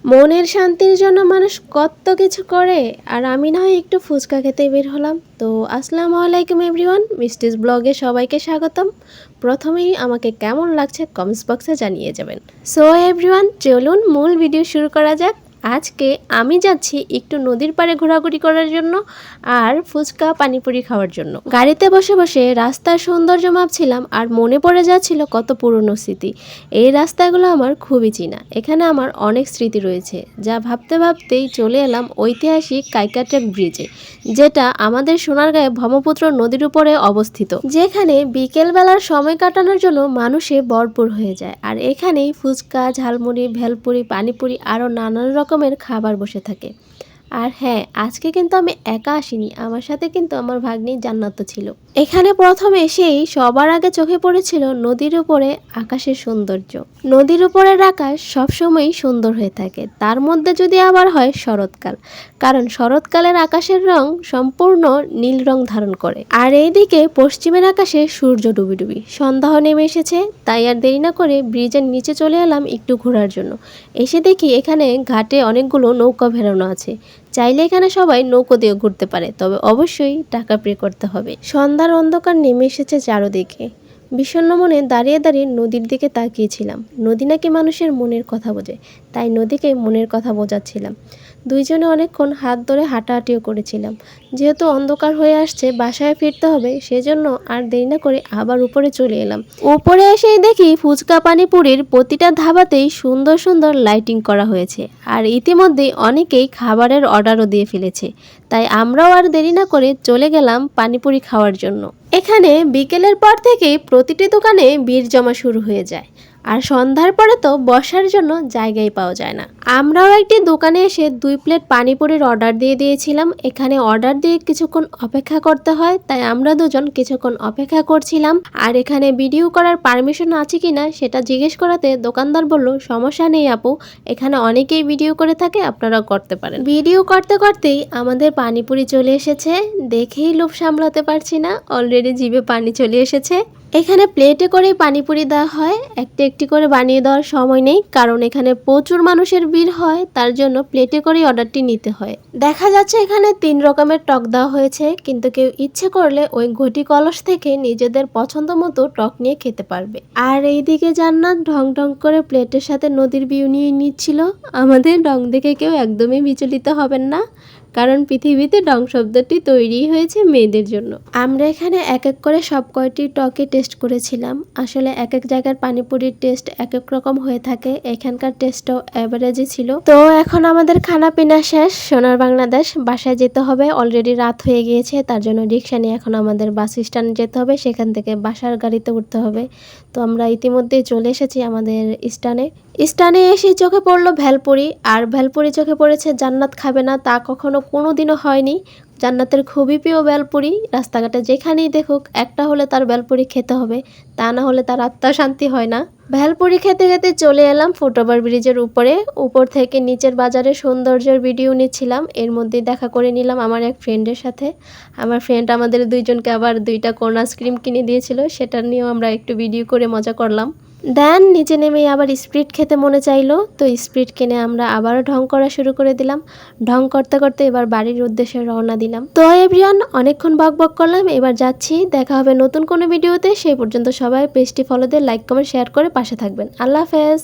মনের শান্তির জন্য মানুষ কত কিছু করে, আর আমি না হয় একটু ফুচকা খেতে বের হলাম। তো আসসালামু আলাইকুম এভরিওয়ান, মিস্টিস ব্লগে সবাইকে স্বাগতম। প্রথমেই আমাকে কেমন লাগছে কমেন্টস বক্সে জানিয়ে যাবেন। সো এভরিওয়ান, চলুন মূল ভিডিও শুরু করা যাক। আজকে আমি যাচ্ছি একটু নদীর পাড়ে ঘোরাঘুরি করার জন্য আর ফুচকা পানিপুরি খাওয়ার জন্য। গাড়িতে বসে বসে রাস্তার সৌন্দর্য মাপছিলাম আর মনে পড়ে যাচ্ছিল কত পুরনো স্মৃতি। এই রাস্তাগুলো আমার খুবই চেনা, এখানে আমার অনেক স্মৃতি রয়েছে, যা ভাবতে ভাবতেই চলে এলাম ঐতিহাসিক কাইকাট্রেক ব্রিজে, যেটা আমাদের সোনারগাঁয়ে ব্রহ্মপুত্র নদীর উপরে অবস্থিত, যেখানে বিকেলবেলার সময় কাটানোর জন্য মানুষে ভরপুর হয়ে যায়। আর এখানেই ফুচকা, ঝালমুড়ি, ভেলপুরি, পানিপুরি আরও নানান রকমের খাবার বসে থাকে। আর হ্যাঁ, আজকে কিন্তু আমি একা আসিনি, আমার সাথে কিন্তু আমার ভাগ্নি জান্নাতও ছিল। এখানে প্রথমে এসেই সবার আগে চোখে পড়েছিল নদীর উপরে আকাশের সৌন্দর্য। নদীর উপরের আকাশ সবসময়ই সুন্দর হয়ে থাকে, তার মধ্যে যদি আবার হয় শরৎকাল, কারণ শরৎকালের আকাশের রং সম্পূর্ণ নীল রং ধারণ করে। আর এইদিকে পশ্চিমের আকাশে সূর্য ডুবি ডুবি সন্ধ্যা নেমে এসেছে, তাই আর দেরি না করে ব্রিজের নিচে চলে এলাম একটু ঘোরার জন্য। এসে দেখি এখানে ঘাটে অনেকগুলো নৌকা ভেড়ানো আছে, চাইলে এখানে সবাই নৌকো দিয়ে ঘুরতে পারে, তবে অবশ্যই টাকা পে করতে হবে। সন্ধ্যার অন্ধকার নেমে এসেছে চারদিকে। বিষণ্ণ মনে দাঁড়িয়ে দাঁড়িয়ে নদীর দিকে তাকিয়েছিলাম। নদী নাকি মানুষের মনের কথা বোঝে, তাই নদীকে মনের কথা বোঝাচ্ছিলাম। দুইজনে অনেকক্ষণ হাত ধরে হাঁটাহাঁটিও করেছিলাম। যেহেতু অন্ধকার হয়ে আসছে, বাসায় ফিরতে হবে, সেজন্য আর দেরি না করে আবার উপরে চলে এলাম। উপরে এসেই দেখি ফুচকা পানিপুরির প্রতিটা ধাবাতেই সুন্দর সুন্দর লাইটিং করা হয়েছে, আর ইতিমধ্যেই অনেকেই খাবারের অর্ডারও দিয়ে ফেলেছে। তাই আমরাও আর দেরি না করে চলে গেলাম পানিপুরি খাওয়ার জন্য। এখানে বিকেলের পর থেকেই প্রতিটি দোকানে ভিড় জমা শুরু হয়ে যায়, আর সন্ধ্যার পরে তো বসার জন্য জায়গাই পাওয়া যায় না। আমরাও একটি দোকানে এসে 2 প্লেট পানিপুরির অর্ডার দিয়ে দিয়েছিলাম। এখানে অর্ডার দিয়ে কিছুক্ষণ অপেক্ষা করতে হয়, তাই আমরা দুজন কিছুক্ষণ অপেক্ষা করছিলাম। আর এখানে ভিডিও করার পারমিশন আছে কিনা সেটা জিজ্ঞেস করাতে দোকানদার বলল, সমস্যা নেই আপু, এখানে অনেকেই ভিডিও করে থাকে, আপনারাও করতে পারেন। ভিডিও করতে করতেই আমাদের পানিপুরি চলে এসেছে, দেখেই লোভ সামলাতে পারছি না, অলরেডি জিভে পানি চলে এসেছে। এখানে প্লেটে করেই পানিপুরি দেওয়া হয়, একটি একটি করে বানিয়ে দেওয়ার সময় নেই, কারণ এখানে প্রচুর মানুষের ভিড় হয়, তার জন্য প্লেটে করেই অর্ডারটি নিতে হয়। দেখা যাচ্ছে এখানে 3 রকমের টক দেওয়া হয়েছে, কিন্তু কেউ ইচ্ছে করলে ওই ঘটি কলস থেকে নিজেদের পছন্দ মতো টক নিয়ে খেতে পারবে। আর এইদিকে জান্নাত ঢং ঢং করে প্লেটের সাথে নদীর ভিউ নিয়ে নিচ্ছিল। আমাদের ঢং দেখে কেউ একদমই বিচলিত হবেন না, কারণ পৃথিবীতে ঢং শব্দটি তৈরি হয়েছে মেয়েদের জন্য। আমরা এখানে এক এক করে সব কয়টি টকে টেস্ট করেছিলাম। আসলে এক এক জায়গার পানিপুরির টেস্ট এক এক রকম হয়ে থাকে, এখানকার টেস্টও অ্যাভারেজই ছিল। তো এখন আমাদের খানা পিনা শেষ, সোনার বাংলাদেশ বাসায় যেতে হবে, অলরেডি রাত হয়ে গিয়েছে, তার জন্য রিক্সা নিয়ে এখন আমাদের বাস স্ট্যান্ড যেতে হবে, সেখান থেকে বাসার গাড়িতে উঠতে হবে। তো আমরা ইতিমধ্যেই চলে এসেছি আমাদের স্টানে এসে চোখে পড়লো ভেলপুরি, আর ভেলপুরি চোখে পড়েছে। জান্নাত খাবে না তা কখনো কোনোদিনও হয়নি, জান্নাতের খুবই প্রিয় ভেলপুরি। রাস্তাঘাটে যেখানেই দেখুক একটা হলে তার ভেলপুরি খেতে হবে, তা না হলে তার আত্মা শান্তি হয় না। ভেলপুরি খেতে খেতে চলে এলাম ফুটওভার ব্রিজের উপরে। উপর থেকে নিচের বাজারের সৌন্দর্যের ভিডিও নিচ্ছিলাম, এর মধ্যেই দেখা করে নিলাম আমার এক ফ্রেন্ডের সাথে। আমার ফ্রেন্ড আমাদের দুইজনকে আবার 2টা কোন আইসক্রিম কিনে দিয়েছিল, সেটা নিয়েও আমরা একটু ভিডিও করে মজা করলাম। দেন নিচে নেমেই আবার স্প্রিট খেতে মনে চাইলো, তো স্প্রিট কিনে আমরা আবারও ঢং করা শুরু করে দিলাম। ঢং করতে করতে এবার বাড়ির উদ্দেশ্যে রওনা দিলাম। তো এভরিওয়ান, অনেকক্ষণ বক করলাম, এবার যাচ্ছি। দেখা হবে নতুন কোনো ভিডিওতে, সেই পর্যন্ত সবাই পেজটি ফলো দিয়ে লাইক কমেন্ট শেয়ার করে পাশে থাকবেন। আল্লাহ হাফেজ।